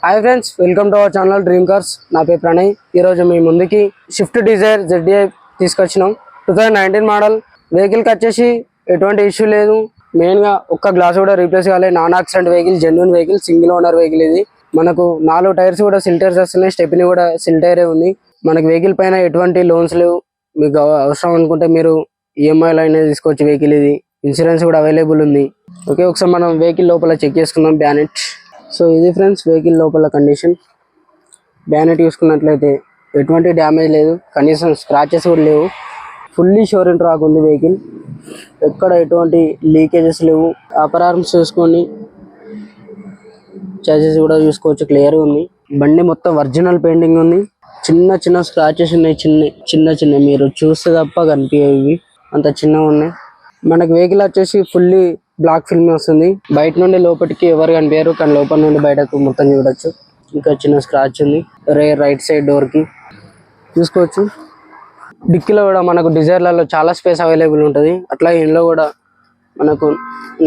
Hi friends, welcome to our channel dream cars. నా పేరు ప్రణయ్. ఈరోజు మీ ముందుకి స్విఫ్ట్ డిజైర్ ZDI తీసుకొచ్చినాం. 2019 మోడల్. వెహికల్కి వచ్చేసి ఎటువంటి ఇష్యూ లేదు. మెయిన్గా ఒక్క గ్లాస్ కూడా రీప్లేస్ కాలేదు. Non accident vehicle, genuine vehicle, single owner vehicle. ఇది మనకు 4 టైర్స్ కూడా సిల్ టైర్స్ వస్తున్నాయి. స్టెప్ని కూడా సిల్ టైరే ఉంది. మనకు వెహికల్ పైన ఎటువంటి లోన్స్ లేవు. మీకు అవసరం అనుకుంటే మీరు ఈఎంఐలో అయినా తీసుకోవచ్చు వెహికల్. ఇది ఇన్సూరెన్స్ కూడా అవైలబుల్ ఉంది. ఓకే, ఒకసారి మనం వెహికల్ లోపల చెక్ చేసుకుందాం. బ్యానెట్. సో ఇది ఫ్రెండ్స్ వెహికల్ లోపల కండిషన్. బ్యానెట్ చూసుకున్నట్లయితే ఎటువంటి డ్యామేజ్ లేదు, కనీసం స్క్రాచెస్ కూడా లేవు. ఫుల్లీ షోరూమ్ ట్రాక్ ఉంది వెహికల్. ఎక్కడ ఎటువంటి లీకేజెస్ లేవు. అప్పర్ ఆర్మ్స్ చూసుకోండి, చాసెస్ కూడా చూసుకోవచ్చు, క్లియర్ ఉంది. బండి మొత్తం ఒరిజినల్ పెయింటింగ్ ఉంది. చిన్న చిన్న స్క్రాచెస్ ఉన్నాయి, చిన్న మీరు చూస్తే తప్ప కనిపించేవి, అంత చిన్నగా ఉన్నాయి. మనకి వెహికల్ వచ్చేసి ఫుల్లీ బ్లాక్ ఫిల్మ్ వస్తుంది. బయట నుండి లోపలికి ఎవరు కనిపించారు, కానీ లోపల నుండి బయటకు మొత్తం చూడొచ్చు. ఇంకా చిన్న స్క్రాచ్ ఉంది రైట్ సైడ్ డోర్ కి చూసుకోవచ్చు. డిక్కీలో కూడా మనకు డిజైర్లలో చాలా స్పేస్ అవైలబుల్ ఉంటుంది. అట్లా ఇంట్లో కూడా మనకు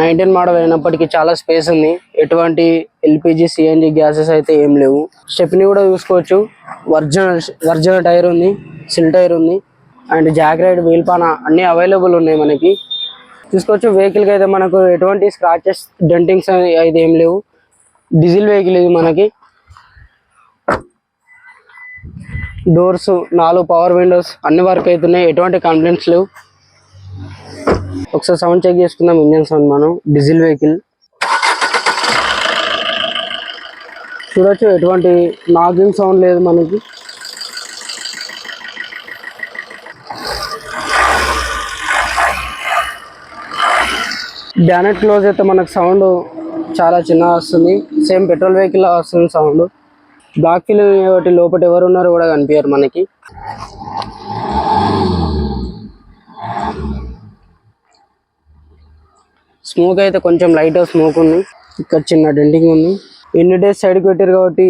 19 మోడల్ అయినప్పటికీ చాలా స్పేస్ ఉంది. ఎటువంటి LPG CNG గ్యాసెస్ అయితే ఏం లేవు. స్టెప్ని కూడా చూసుకోవచ్చు. ఒరిజినల్ టైర్ ఉంది, సిల్ టైర్ ఉంది, అండ్ జాక్ రైడ్, వీల్ పాన అన్నీ అవైలబుల్ ఉన్నాయి మనకి. చూసుకోవచ్చు. వెహికల్కి అయితే మనకు ఎటువంటి స్క్రాచెస్, డెంటింగ్స్ అయితే ఏం లేవు. డీజిల్ వెహికల్ ఇది మనకి. డోర్స్ 4 పవర్ విండోస్ అన్ని వర్క్ అవుతున్నాయి, ఎటువంటి కంప్లైంట్స్ లేవు. ఒకసారి సౌండ్ చెక్ చేసుకుందాం. ఇంజన్ సౌండ్ మనం. డీజిల్ వెహికల్ చూడొచ్చు, ఎటువంటి నాకింగ్ సౌండ్ లేదు మనకి. బ్యానెట్ క్లోజ్ అయితే మనకు సౌండ్ చాలా చిన్నగా వస్తుంది. సేమ్ పెట్రోల్ వెహికల్ వస్తుంది సౌండ్. బ్లాక్ ఫిల్ కాబట్టి లోపల ఎవరు ఉన్నారో కూడా కనిపించారు మనకి. స్మోక్ అయితే కొంచెం లైట్ స్మోక్ ఉంది. ఇక్కడ చిన్న డెంటింగ్ ఉంది. ఎన్ని డేస్ సైడ్కి పెట్టారు కాబట్టి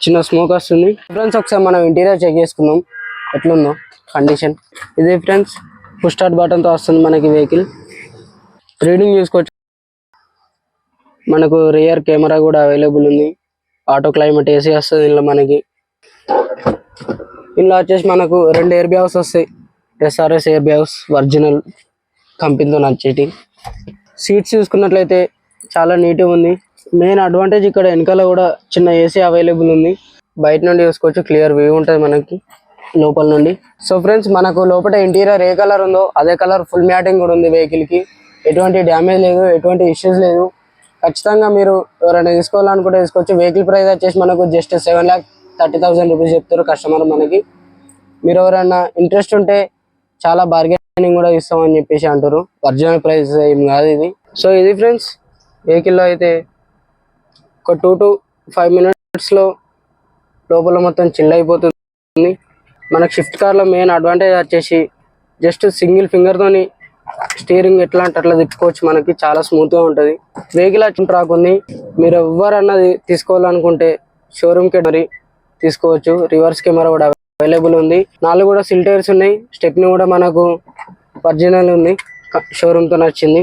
చిన్న స్మోక్ వస్తుంది. ఫ్రెండ్స్ ఒకసారి మనం ఇంటీరియర్ చెక్ చేసుకుందాం ఎట్లుందో కండిషన్. ఇదే ఫ్రెండ్స్ పుష్ స్టార్ట్ బటన్తో వస్తుంది మనకి వెహికల్. రీడింగ్ చూసుకోవచ్చు. మనకు రియర్ కెమెరా కూడా అవైలబుల్ ఉంది. ఆటో క్లైమేట్ AC వస్తుంది ఇందులో మనకి. ఇందులో వచ్చేసి మనకు 2 ఎయిర్ బ్యాగ్స్ వస్తాయి. SRS ఎయిర్ బ్యాగ్స్ ఒరిజినల్ కంపెనీతో నచ్చేటి. సీట్స్ చూసుకున్నట్లయితే చాలా నీట్గా ఉంది. మెయిన్ అడ్వాంటేజ్ ఇక్కడ వెనకాల కూడా చిన్న AC అవైలబుల్ ఉంది. బయట నుండి చూసుకోవచ్చు, క్లియర్ వ్యూ ఉంటుంది మనకి లోపల నుండి. సో ఫ్రెండ్స్, మనకు లోపల ఇంటీరియర్ ఏ కలర్ ఉందో అదే కలర్ ఫుల్ మ్యాటింగ్ కూడా ఉంది వెహికల్కి. ఎటువంటి డ్యామేజ్ లేదు, ఎటువంటి ఇష్యూస్ లేదు. ఖచ్చితంగా మీరు ఎవరైనా తీసుకోవాలనుకుంటే తీసుకోవచ్చు. వెహికల్ ప్రైస్ వచ్చేసి మనకు జస్ట్ 7,30,000 రూపీస్ చెప్తారు కస్టమర్ మనకి. మీరు ఎవరైనా ఇంట్రెస్ట్ ఉంటే చాలా బార్గెనింగ్ కూడా ఇస్తామని చెప్పేసి అంటారు. ఒరిజినల్ ప్రైస్ ఏం కాదు ఇది. సో ఇది ఫ్రెండ్స్ వెహికల్లో అయితే ఒక 2 to 5 minutesలో లోపల మొత్తం చిల్ అయిపోతుంది. మనకు షిఫ్ట్ కార్లో మెయిన్ అడ్వాంటేజ్ వచ్చేసి జస్ట్ సింగిల్ ఫింగర్తోని స్టీరింగ్ ఎట్లా అంటే అట్లా తిప్పుకోవచ్చు. మనకి చాలా స్మూత్గా ఉంటుంది. వెహికల్ వచ్చిన ట్రాక్ ఉంది. మీరు ఎవరన్నది తీసుకోవాలనుకుంటే షోరూమ్కి మరి తీసుకోవచ్చు. రివర్స్ కెమెరా కూడా అవైలబుల్ ఉంది. 4 కూడా సిల్ టైర్స్ ఉన్నాయి. స్టెప్ని కూడా మనకు ఒరిజినల్ ఉంది, షోరూమ్తో నచ్చింది.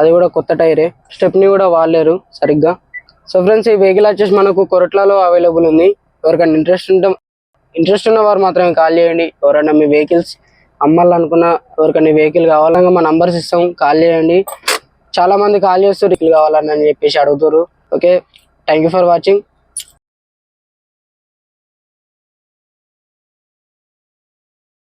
అది కూడా కొత్త టైరే. స్టెప్ని కూడా వాడలేరు సరిగ్గా. సో ఫ్రెండ్స్, ఈ వెహికల్ వచ్చేసి మనకు కొరట్లాలో అవైలబుల్ ఉంది. ఎవరికైనా ఇంట్రెస్ట్ ఉన్న వారు మాత్రమే కాల్ చేయండి. ఎవరైనా మీ వెహికల్స్ అమ్మాలనుకున్న, ఎవరికైనా వెహికల్ కావాలన్నా మా నంబర్స్ ఇస్తాం, కాల్ చేయండి. చాలా మంది కాల్ చేస్తారు వెహికల్ కావాలని చెప్పేసి అడుగుతారు. Okay, thank you for watching.